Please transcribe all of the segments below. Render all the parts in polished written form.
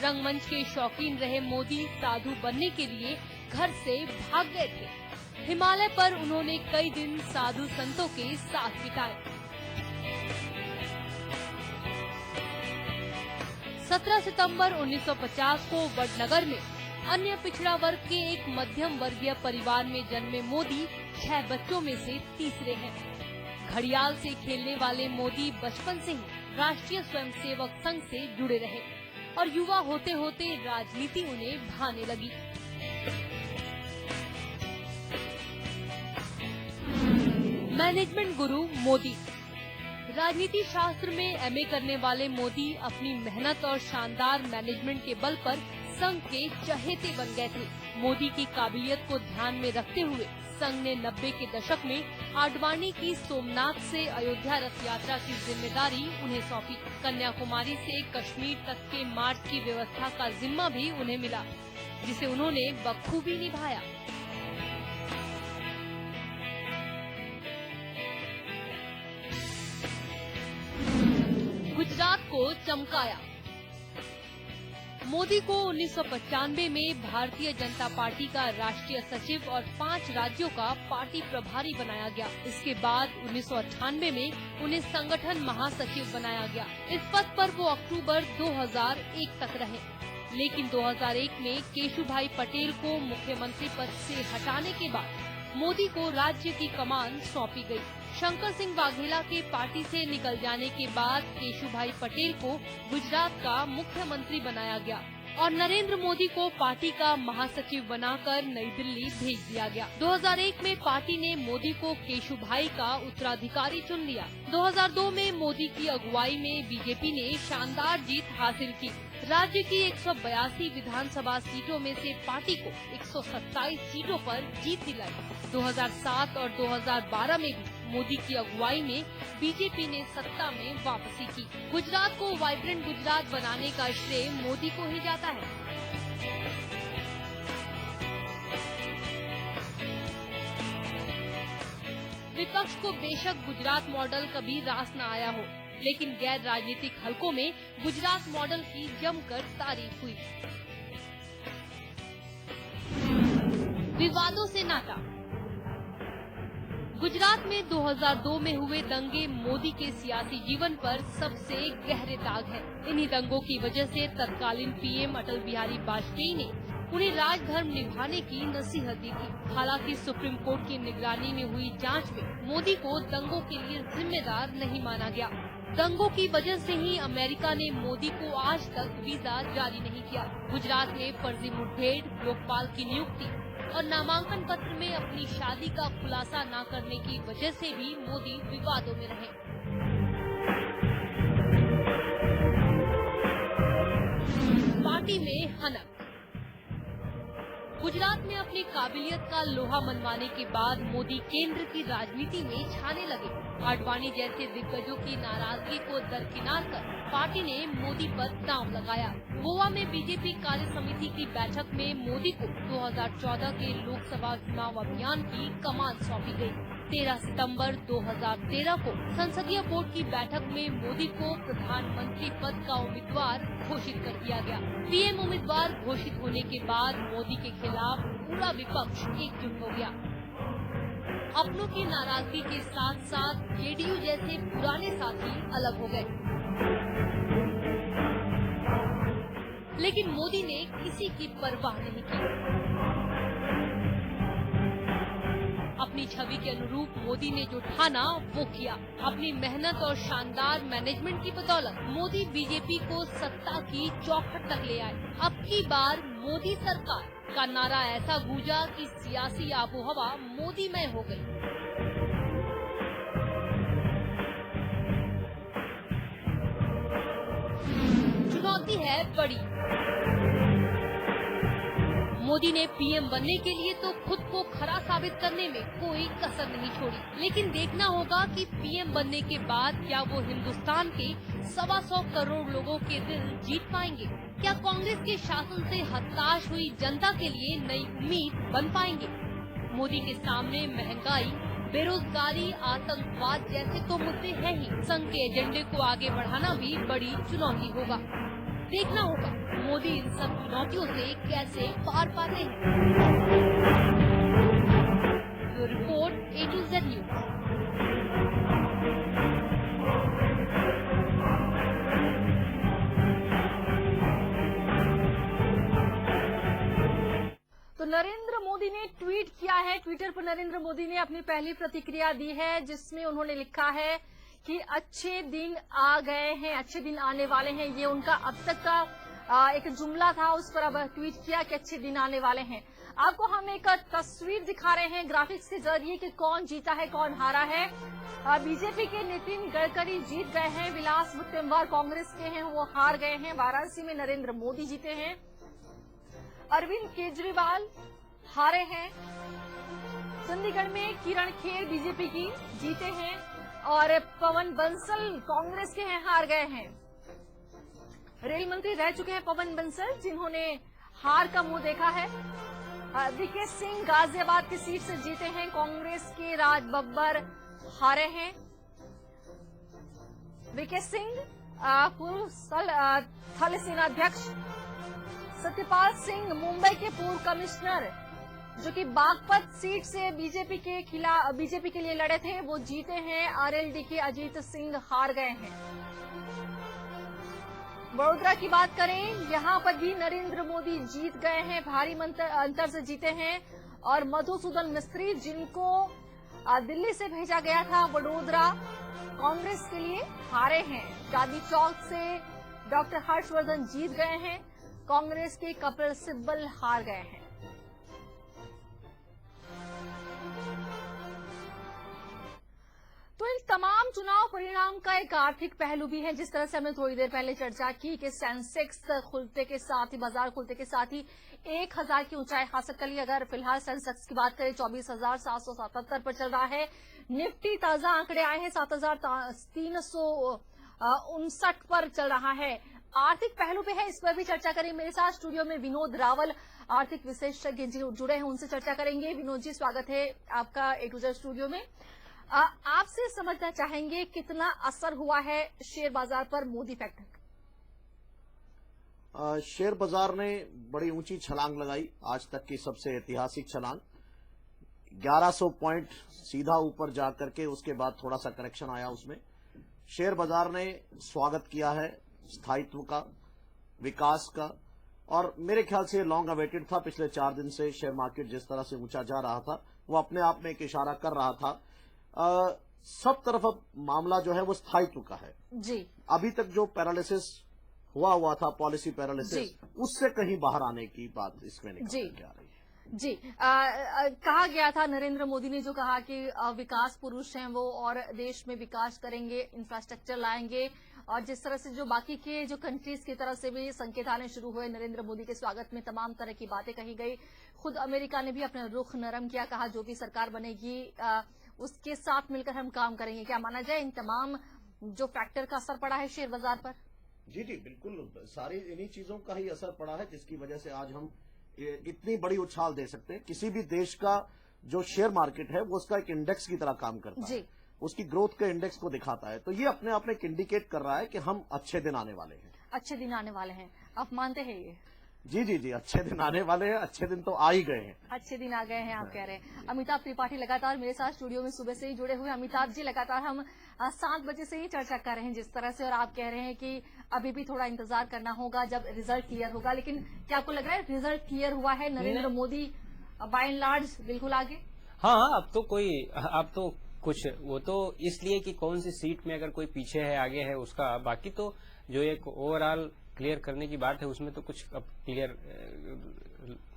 रंगमंच के शौकीन रहे मोदी साधु बनने के लिए घर से भाग गए थे। हिमालय पर उन्होंने कई दिन साधु संतों के साथ बिताए। 17 सितंबर 1950 को वडनगर में अन्य पिछड़ा वर्ग के एक मध्यम वर्गीय परिवार में जन्मे मोदी 6 बच्चों में से तीसरे हैं। घड़ियाल से खेलने वाले मोदी बचपन से ही राष्ट्रीय स्वयंसेवक संघ से जुड़े रहे और युवा होते होते राजनीति उन्हें भाने लगी। मैनेजमेंट गुरु मोदी। राजनीति शास्त्र में एमए करने वाले मोदी अपनी मेहनत और शानदार मैनेजमेंट के बल पर संघ के चहेते बन गए थे। मोदी की काबिलियत को ध्यान में रखते हुए संघ ने 90 के दशक में आडवाणी की सोमनाथ से अयोध्या रथ यात्रा की जिम्मेदारी उन्हें सौंपी। कन्याकुमारी से कश्मीर तक के मार्च की व्यवस्था का जिम्मा भी उन्हें मिला, जिसे उन्होंने बखूबी निभाया। गुजरात को चमकाया। मोदी को 1995 में भारतीय जनता पार्टी का राष्ट्रीय सचिव और 5 राज्यों का पार्टी प्रभारी बनाया गया। इसके बाद 1998 में उन्हें संगठन महासचिव बनाया गया। इस पद पर वो अक्टूबर 2001 तक रहे, लेकिन 2001 में केशुभाई पटेल को मुख्यमंत्री पद से हटाने के बाद मोदी को राज्य की कमान सौंपी गई। शंकर सिंह वाघेला के पार्टी से निकल जाने के बाद केशुभाई पटेल को गुजरात का मुख्यमंत्री बनाया गया और नरेंद्र मोदी को पार्टी का महासचिव बनाकर नई दिल्ली भेज दिया गया। 2001 में पार्टी ने मोदी को केशुभाई का उत्तराधिकारी चुन लिया। 2002 में मोदी की अगुवाई में बीजेपी ने शानदार जीत हासिल की। राज्य की 182 विधानसभा सीटों में से पार्टी को 127 सीटों पर जीत दिलाई। 2007 और 2012 में भी मोदी की अगुवाई में बीजेपी ने सत्ता में वापसी की। गुजरात को वाइब्रेंट गुजरात बनाने का श्रेय मोदी को ही जाता है। विपक्ष को बेशक गुजरात मॉडल कभी रास न आया हो, लेकिन गैर राजनीतिक हलकों में गुजरात मॉडल की जमकर तारीफ हुई। विवादों से नाता। गुजरात में 2002 में हुए दंगे मोदी के सियासी जीवन पर सबसे गहरे दाग हैं। इन्हीं दंगों की वजह से तत्कालीन पीएम अटल बिहारी वाजपेयी ने उन्हें राजधर्म निभाने की नसीहत दी थी। हालांकि सुप्रीम कोर्ट की निगरानी में हुई जांच में मोदी को दंगों के लिए जिम्मेदार नहीं माना गया। दंगों की वजह से ही अमेरिका ने मोदी को आज तक वीजा जारी नहीं किया। गुजरात में फर्जी मुठभेड़, लोकपाल की नियुक्ति और नामांकन पत्र में अपनी शादी का खुलासा न करने की वजह से भी मोदी विवादों में रहे। पार्टी में हनक। गुजरात में अपनी काबिलियत का लोहा मनवाने के बाद मोदी केंद्र की राजनीति में छाने लगे। आडवाणी जैसे दिग्गजों की नाराजगी को दरकिनार कर पार्टी ने मोदी पर दांव लगाया। गोवा में बीजेपी कार्य समिति की बैठक में मोदी को 2014 के लोकसभा चुनाव अभियान की कमान सौंपी गई। 13 सितंबर 2013 को संसदीय बोर्ड की बैठक में मोदी को प्रधानमंत्री पद का उम्मीदवार घोषित कर दिया गया। पीएम उम्मीदवार घोषित होने के बाद मोदी के खिलाफ पूरा विपक्ष एकजुट हो गया। अपनों की नाराजगी के साथ साथ जेडीयू जैसे पुराने साथी अलग हो गए, लेकिन मोदी ने किसी की परवाह नहीं की। अपनी छवि के अनुरूप मोदी ने जो ठाना वो किया। अपनी मेहनत और शानदार मैनेजमेंट की बदौलत मोदी बीजेपी को सत्ता की चौखट तक ले आए। अब की बार मोदी सरकार का नारा ऐसा गूंजा कि सियासी आबोहवा मोदीमय हो गई। चुनौती है बड़ी। मोदी ने पीएम बनने के लिए तो खुद को खरा साबित करने में कोई कसर नहीं छोड़ी, लेकिन देखना होगा कि पीएम बनने के बाद क्या वो हिंदुस्तान के 125 करोड़ लोगों के दिल जीत पाएंगे? क्या कांग्रेस के शासन से हताश हुई जनता के लिए नई उम्मीद बन पाएंगे? मोदी के सामने महंगाई, बेरोजगारी, आतंकवाद जैसे तो मुद्दे हैं ही। संघ के एजेंडे को आगे बढ़ाना भी बड़ी चुनौती होगा। देखना होगा मोदी इन सब चुनौतियों से कैसे पार पाते हैं। Bureau report A to Z news. तो नरेंद्र मोदी ने ट्वीट किया है। ट्विटर पर नरेंद्र मोदी ने अपनी पहली प्रतिक्रिया दी है, जिसमें उन्होंने लिखा है कि अच्छे दिन आ गए हैं, अच्छे दिन आने वाले हैं। ये उनका अब तक का एक जुमला था, उस पर अब ट्वीट किया कि अच्छे दिन आने वाले हैं। आपको हम एक तस्वीर दिखा रहे हैं ग्राफिक्स के जरिए कि कौन जीता है कौन हारा है। बीजेपी के नितिन गडकरी जीत गए हैं, विलास मुत्तेमवार कांग्रेस के हैं वो हार गए हैं, वाराणसी में नरेंद्र मोदी जीते हैं, अरविंद केजरीवाल हारे हैं, चंडीगढ़ में किरण खेर बीजेपी की जीते हैं और पवन बंसल कांग्रेस के हैं हार गए हैं। रेल मंत्री रह चुके हैं पवन बंसल, जिन्होंने हार का मुंह देखा है। वीके सिंह गाजियाबाद की सीट से जीते हैं, कांग्रेस के राज बब्बर हारे हैं। वीके सिंह पूर्व थल सेनाध्यक्ष, सत्यपाल सिंह मुंबई के पूर्व कमिश्नर जो कि बागपत सीट से बीजेपी के लिए लड़े थे, वो जीते हैं। आरएलडी के अजीत सिंह हार गए हैं। वडोदरा की बात करें, यहां पर भी नरेंद्र मोदी जीत गए हैं, भारी अंतर से जीते हैं और मधुसूदन मिस्त्री, जिनको दिल्ली से भेजा गया था वडोदरा कांग्रेस के लिए, हारे हैं। गांधी चौक से डॉक्टर हर्षवर्धन जीत गए हैं, कांग्रेस के कपिल सिब्बल हार गए हैं। तो इन तमाम चुनाव परिणाम का एक आर्थिक पहलू भी है, जिस तरह से हमने थोड़ी देर पहले चर्चा की कि सेंसेक्स खुलते के साथ ही, बाजार खुलते के साथ ही 1000 की ऊंचाई हासिल कर ली। अगर फिलहाल सेंसेक्स की बात करें 24,777 पर चल रहा है। निफ्टी ताजा आंकड़े आए हैं 7,359 पर चल रहा है। आर्थिक पहलू पे है, इस पर भी चर्चा करें। मेरे साथ स्टूडियो में विनोद रावल आर्थिक विशेषज्ञ जुड़े हैं, उनसे चर्चा करेंगे। विनोद जी, स्वागत है आपका A to Z स्टूडियो में। आपसे समझना चाहेंगे कितना असर हुआ है शेयर बाजार पर मोदी फैक्टर? शेयर बाजार ने बड़ी ऊंची छलांग लगाई, आज तक की सबसे ऐतिहासिक छलांग। 1100 पॉइंट सीधा ऊपर जाकर के उसके बाद थोड़ा सा करेक्शन आया उसमें। शेयर बाजार ने स्वागत किया है स्थायित्व का, विकास का, और मेरे ख्याल से लॉन्ग अवेटेड था। पिछले 4 दिन से शेयर मार्केट जिस तरह से ऊंचा जा रहा था, वो अपने आप में एक इशारा कर रहा था। सब तरफ अब मामला जो है वो स्थायित्व का है जी। अभी तक जो पैरालिसिस हुआ था, पॉलिसी पैरालिसिस, उससे कहीं बाहर आने की बात इसमें निकल के आ रही है। जी, कहा गया था, नरेंद्र मोदी ने जो कहा कि विकास पुरुष हैं वो और देश में विकास करेंगे, इंफ्रास्ट्रक्चर लाएंगे, और जिस तरह से जो बाकी के जो कंट्रीज की तरफ से भी संकेत आने शुरू हुए नरेंद्र मोदी के स्वागत में, तमाम तरह की बातें कही गई। खुद अमेरिका ने भी अपना रुख नरम किया, कहा जो भी सरकार बनेगी उसके साथ मिलकर हम काम करेंगे। क्या माना जाए इन तमाम जो फैक्टर का असर पड़ा है शेयर बाजार पर? जी जी बिल्कुल, सारी इन्हीं चीजों का ही असर पड़ा है जिसकी वजह से आज हम इतनी बड़ी उछाल दे सकते हैं। किसी भी देश का जो शेयर मार्केट है वो उसका एक इंडेक्स की तरह काम करता है, उसकी ग्रोथ के इंडेक्स को दिखाता है। तो ये अपने आप में एक इंडिकेट कर रहा है कि हम अच्छे दिन आने वाले हैं। अच्छे दिन आने वाले हैं, आप मानते हैं ये? जी जी जी, अच्छे दिन आने वाले हैं, अच्छे दिन तो आ ही गए हैं। अच्छे दिन आ गए हैं आप कह रहे हैं। अमिताभ त्रिपाठी लगातार मेरे साथ स्टूडियो में सुबह से ही जुड़े हुए। अमिताभ जी, लगातार हम 7 बजे से ही चर्चा कर रहे हैं जिस तरह से, और आप कह रहे हैं कि अभी भी थोड़ा इंतजार करना होगा जब रिजल्ट क्लियर होगा, लेकिन क्या आपको लग रहा है रिजल्ट क्लियर हुआ है, Narendra Modi by and large बिल्कुल आगे? हाँ, अब तो कुछ वो तो इसलिए कि कौन सी सीट में अगर कोई पीछे है आगे है उसका, बाकी तो जो एक ओवरऑल क्लियर करने की बात है उसमें तो कुछ अब क्लियर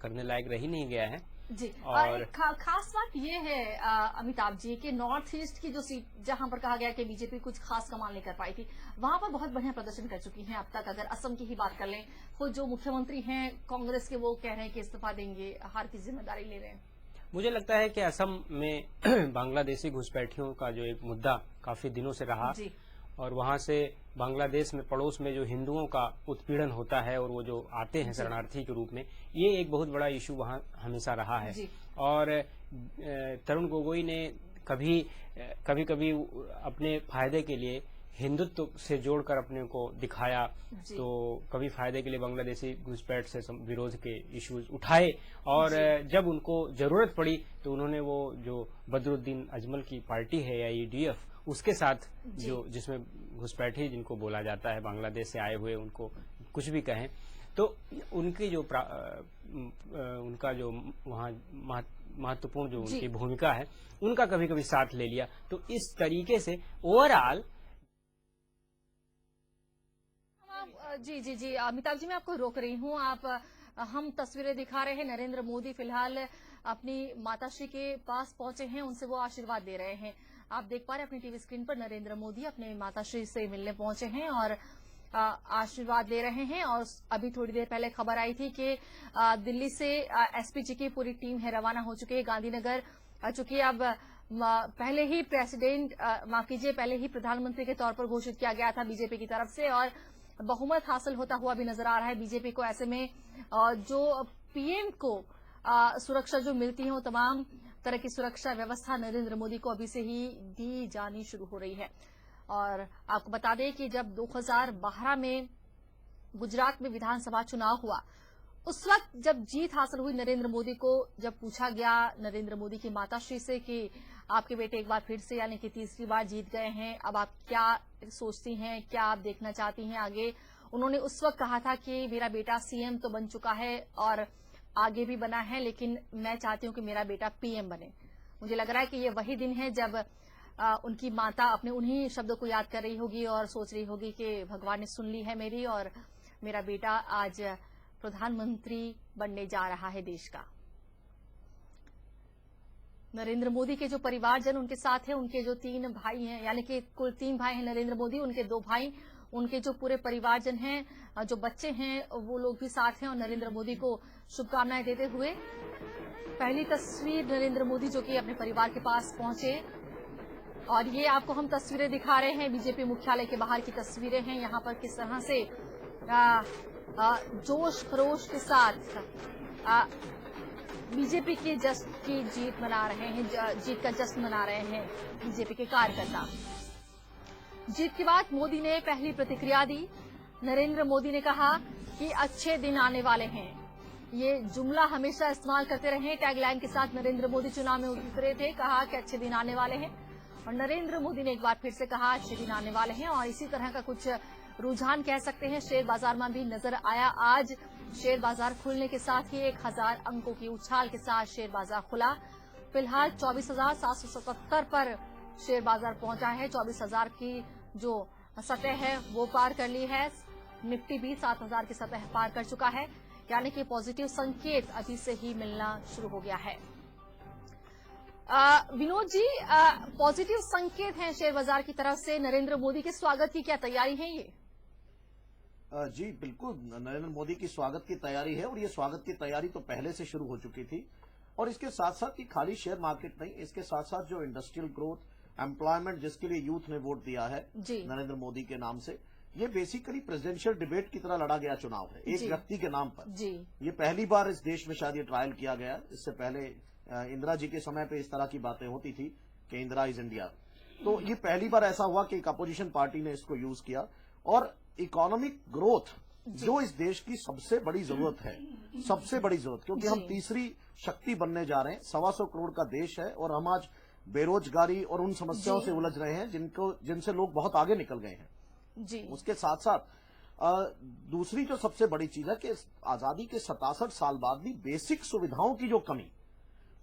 करने लायक रह ही नहीं गया है जी। और खास बात ये है अमिताभ जी कि नॉर्थ ईस्ट की जो सीट जहां पर कहा गया कि बीजेपी कुछ खास कमाल नहीं कर पाई थी, वहां पर बहुत बढ़िया प्रदर्शन कर चुकी हैं अब तक। अगर असम की ही बात कर लें, खुद जो मुख्यमंत्री हैं कांग्रेस के, वो कह रहे हैं कि इस्तीफा देंगे, हार की जिम्मेदारी ले रहे हैं। मुझे लगता है कि असम में बांग्लादेशी घुसपैठियों का जो एक मुद्दा काफी दिनों से रहा जी। और वहां से बांग्लादेश में पड़ोस में जो हिंदुओं का उत्पीड़न होता है और वो जो आते हैं शरणार्थी के रूप में, ये एक बहुत बड़ा इशू वहां हमेशा रहा है। और तरुण गोगोई ने कभी कभी अपने फायदे के लिए हिंदुत्व से जोड़कर अपने को दिखाया। जी। तो कभी फायदे के लिए बांग्लादेशी घुसपैठ से विरोध के इश्यूज उठाए और जब उनको जरूरत पड़ी तो उन्होंने वो जो बदरुद्दीन अजमल की पार्टी है AEDF उसके साथ जो जिसमें घुसपैठी जिनको बोला जाता है बांग्लादेश से आए हुए उनको कुछ भी कहें तो उनकी जो उनका जो वहाँ महत्वपूर्ण जो उनकी भूमिका है उनका कभी कभी साथ ले लिया। तो इस तरीके से ओवरऑल जी अमिताभ जी मैं आपको रोक रही हूँ। आप हम तस्वीरें दिखा रहे हैं। नरेंद्र मोदी फिलहाल अपनी माताश्री के पास पहुंचे हैं, उनसे वो आशीर्वाद दे रहे हैं। आप देख पा रहे हैं अपनी टीवी स्क्रीन पर नरेंद्र मोदी अपने माताश्री से मिलने पहुंचे हैं और आशीर्वाद ले रहे हैं। और अभी थोड़ी देर पहले खबर आई थी कि दिल्ली से एसपीजी की पूरी टीम है रवाना हो चुकी है गांधीनगर, चूंकि अब पहले ही पहले ही प्रधानमंत्री के तौर पर घोषित किया गया था बीजेपी की तरफ से और बहुमत हासिल होता हुआ भी नजर आ रहा है बीजेपी को। ऐसे में जो पीएम को सुरक्षा जो मिलती है वो तमाम तरह की सुरक्षा व्यवस्था नरेंद्र मोदी को अभी से ही दी जानी शुरू हो रही है। और आपको बता दें कि जब 2012 में गुजरात में विधानसभा चुनाव हुआ उस वक्त जब जीत हासिल हुई नरेंद्र मोदी को, जब पूछा गया नरेंद्र मोदी की माताश्री से कि आपके बेटे एक बार फिर से यानी कि तीसरी बार जीत गए हैं, अब आप क्या सोचती हैं, क्या आप देखना चाहती हैं आगे, उन्होंने उस वक्त कहा था कि मेरा बेटा सीएम तो बन चुका है और आगे भी बना है, लेकिन मैं चाहती हूं कि मेरा बेटा पीएम बने। मुझे लग रहा है कि ये वही दिन है जब उनकी माता अपने उन्हीं शब्दों को याद कर रही होगी और सोच रही होगी कि भगवान ने सुन ली है मेरी और मेरा बेटा आज प्रधानमंत्री बनने जा रहा है देश का। नरेंद्र मोदी के जो परिवारजन उनके साथ हैं, उनके जो 3 भाई हैं, यानी कि कुल 3 भाई हैं नरेंद्र मोदी, उनके 2 भाई, उनके जो पूरे परिवारजन हैं, जो बच्चे हैं वो लोग भी साथ हैं और नरेंद्र मोदी को शुभकामनाएं देते हुए पहली तस्वीर नरेंद्र मोदी जो कि अपने परिवार के पास पहुंचे। और ये आपको हम तस्वीरें दिखा रहे हैं, बीजेपी मुख्यालय के बाहर की तस्वीरें हैं। यहाँ पर किस तरह से जोश खरोश के साथ बीजेपी की जीत मना रहे हैं, जीत का जश्न मना रहे हैं बीजेपी के कार्यकर्ता। जीत के बाद मोदी ने पहली प्रतिक्रिया दी। नरेंद्र मोदी ने कहा कि अच्छे दिन आने वाले हैं। ये जुमला हमेशा इस्तेमाल करते रहे। टैगलाइन के साथ नरेंद्र मोदी चुनाव में उतरे थे, कहा कि अच्छे दिन आने वाले हैं। और नरेंद्र मोदी ने एक बार फिर से कहा अच्छे दिन आने वाले हैं। और इसी तरह का कुछ रुझान कह सकते हैं शेयर बाजार में भी नजर आया। आज शेयर बाजार खुलने के साथ ही 1000 अंकों की उछाल के साथ शेयर बाजार खुला। फिलहाल 24,777 पर शेयर बाजार पहुंचा है। 24,000 की जो सतह है वो पार कर ली है। निफ्टी भी 7,000 की सतह पार कर चुका है, यानी कि पॉजिटिव संकेत अभी से ही मिलना शुरू हो गया है। विनोद जी, पॉजिटिव संकेत हैं शेयर बाजार की तरफ से। नरेंद्र मोदी के स्वागत की क्या तैयारी है ये? जी बिल्कुल, नरेंद्र मोदी की स्वागत की तैयारी है और ये स्वागत की तैयारी तो पहले से शुरू हो चुकी थी। और इसके साथ साथ ये खाली शेयर मार्केट नहीं, इसके साथ साथ जो इंडस्ट्रियल ग्रोथ, एम्प्लॉयमेंट, जिसके लिए यूथ ने वोट दिया है नरेंद्र मोदी के नाम से, ये बेसिकली प्रेसिडेंशियल डिबेट की तरह लड़ा गया चुनाव है एक व्यक्ति के नाम पर। ये पहली बार इस देश में शायद ये ट्रायल किया गया। इससे पहले इंदिरा जी के समय पे इस तरह की बातें होती थी कि इंदिरा इज इंडिया। तो ये पहली बार ऐसा हुआ कि एक अपोजिशन पार्टी ने इसको यूज किया। और इकोनॉमिक ग्रोथ जो इस देश की सबसे बड़ी जरूरत है, सबसे बड़ी जरूरत, क्योंकि हम तीसरी शक्ति बनने जा रहे हैं। 125 करोड़ का देश है और हम आज बेरोजगारी और उन समस्याओं से उलझ रहे हैं जिनसे लोग बहुत आगे निकल गए हैं। उसके साथ साथ दूसरी जो सबसे बड़ी चीज है कि आजादी के 67 साल बाद भी बेसिक सुविधाओं की जो कमी,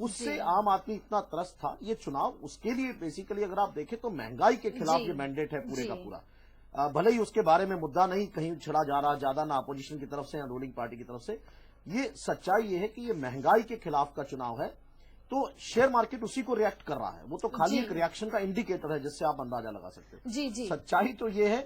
उससे आम आदमी इतना त्रस्त था। ये चुनाव उसके लिए बेसिकली अगर आप देखें तो महंगाई के खिलाफ ये मैंडेट है पूरे का पूरा। भले ही उसके बारे में मुद्दा नहीं कहीं छिड़ा जा रहा ज्यादा, ना अपोजिशन की तरफ से ना रूलिंग पार्टी की तरफ से। ये सच्चाई ये है कि ये महंगाई के खिलाफ का चुनाव है। तो शेयर मार्केट उसी को रिएक्ट कर रहा है। वो तो खाली एक रिएक्शन का इंडिकेटर है जिससे आप अंदाजा लगा सकते हो। सच्चाई तो ये है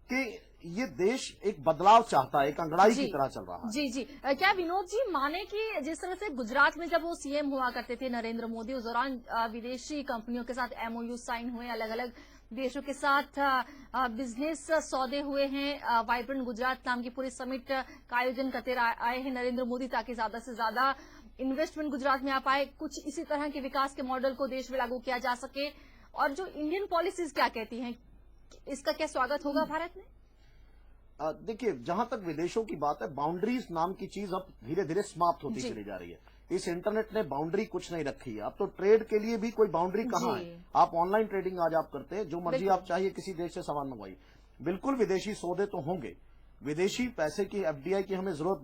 कि ये देश एक बदलाव चाहता है, एक अंगड़ाई की तरह चल रहा है। क्या विनोद जी माने कि जिस तरह से गुजरात में जब वो सीएम हुआ करते थे नरेंद्र मोदी, उस दौरान विदेशी कंपनियों के साथ MOU साइन हुए, अलग अलग देशों के साथ बिजनेस सौदे हुए हैं। वाइब्रेंट गुजरात नाम की पूरी समिट का आयोजन करते आए हैं नरेंद्र मोदी ताकि ज्यादा से ज्यादा इन्वेस्टमेंट गुजरात में आ पाए। कुछ इसी तरह के विकास के मॉडल को देश में लागू किया जा सके। और जो इंडियन पॉलिसीज क्या कहती हैं, इसका क्या स्वागत होगा भारत में? देखिए, जहां तक विदेशों की बात है, बाउंड्रीज नाम की चीज अब धीरे धीरे समाप्त होती जी। चली जा रही है। इस इंटरनेट ने बाउंड्री कुछ नहीं रखी है। अब तो ट्रेड के लिए भी कोई बाउंड्री कहाँ जी। है। आप ऑनलाइन ट्रेडिंग आज आप करते हैं, जो मर्जी बिल्कुल। आप चाहिए किसी देश से सामान मंगवाइए। बिल्कुल विदेशी सौदे तो होंगे, विदेशी पैसे की, एफडीआई की हमें जरूरत भी